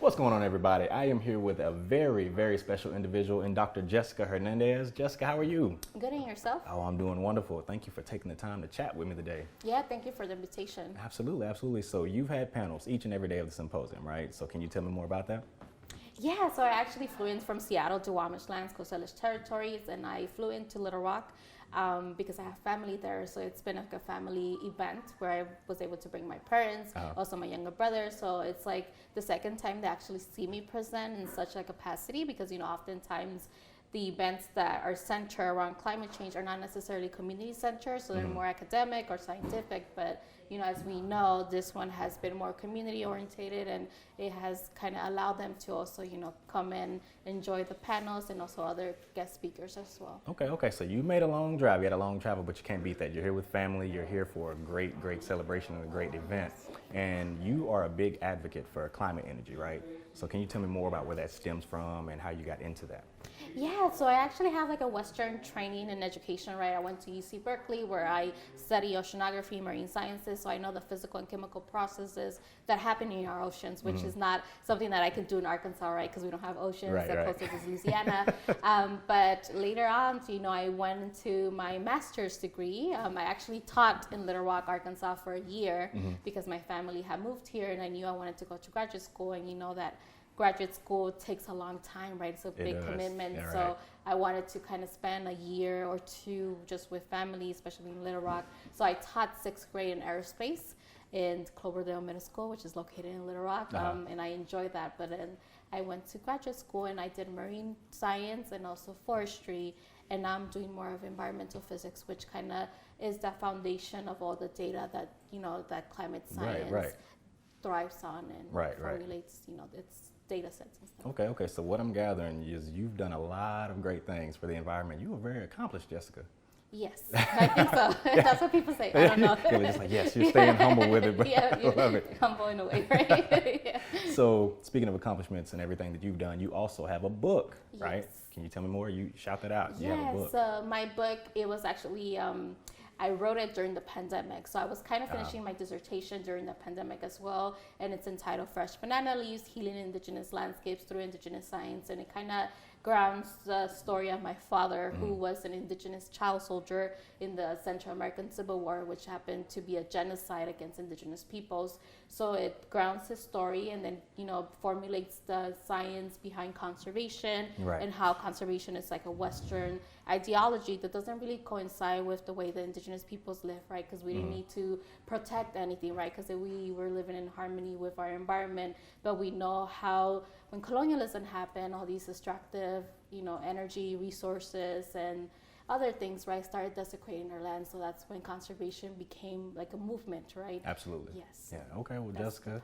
What's going on, everybody? I am here with a very, very special individual in Dr. Jessica Hernandez. Jessica, how are you? Good, and yourself? Oh, I'm doing wonderful. Thank you for taking the time to chat with me today. Yeah, thank you for the invitation. Absolutely, absolutely. So you've had panels each and every day of the symposium, right? So can you tell me more about that? Yeah, so I actually flew in from Seattle to Wamish Lands, Coast Salish Territories, and I flew into Little Rock because I have family there. So it's been like a family event where I was able to bring my parents, also my younger brother. So it's like the second time they actually see me present in such a capacity because, you know, oftentimes the events that are centered around climate change are not necessarily community centered, so they're more academic or scientific, but you know, as we know, this one has been more community orientated, and it has kind of allowed them to also, you know, come and enjoy the panels and also other guest speakers as well. Okay. So you made a long drive. You had a long travel, but you can't beat that. You're here with family. You're here for a great celebration and a great event. And you are a big advocate for climate energy, right? So can you tell me more about where that stems from and how you got into that? Yeah, so I actually have like a Western training and education, right? I went to UC Berkeley where I study oceanography, marine sciences, so I know the physical and chemical processes that happen in our oceans, which is not something that I can do in Arkansas, right? Because we don't have oceans, the closest is Louisiana. But later on, so, you know, I went into my master's degree. I actually taught in Little Rock, Arkansas for a year because my family had moved here and I knew I wanted to go to graduate school, and you know that graduate school takes a long time, right? It's a big commitment. Yeah, so right. I wanted to kind of spend a year or two just with family, especially in Little Rock. So I taught sixth grade in aerospace in Cloverdale Middle School, which is located in Little Rock. And I enjoyed that. But then I went to graduate school and I did marine science and also forestry. And now I'm doing more of environmental physics, which kind of is the foundation of all the data that, you know, that climate science thrives on and formulates, you know, its data sets and stuff. Okay. So what I'm gathering is you've done a lot of great things for the environment. You were very accomplished, Jessica. Yes, I think so. That's what people say. I don't know. They were just like, yes, you're staying humble with it, but yeah, I love it. Humble in a way, right? Yeah. So speaking of accomplishments and everything that you've done, you also have a book, right? Yes. Can you tell me more? You shout that out. You have a book. Yes, my book, it was actually, I wrote it during the pandemic. So I was kind of finishing my dissertation during the pandemic as well. And it's entitled Fresh Banana Leaves, Healing Indigenous Landscapes Through Indigenous Science. And it kind of grounds the story of my father, who was an indigenous child soldier in the Central American Civil War, which happened to be a genocide against indigenous peoples. So it grounds his story and then, you know, formulates the science behind conservation and how conservation is like a Western ideology that doesn't really coincide with the way the indigenous peoples live, right? Because we didn't need to protect anything, right? Because we were living in harmony with our environment, but we know how when colonialism happened, all these extractive, you know, energy resources and other things, right, started desecrating our land. So that's when conservation became like a movement, right? Absolutely. Yes. Yeah. Okay. Well, That's Jessica,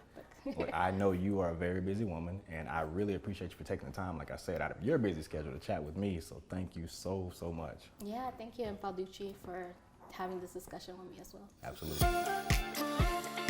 well, I know you are a very busy woman, and I really appreciate you for taking the time, like I said, out of your busy schedule to chat with me. So thank you so much. Yeah, thank you, and Balducci, for having this discussion with me as well. Absolutely.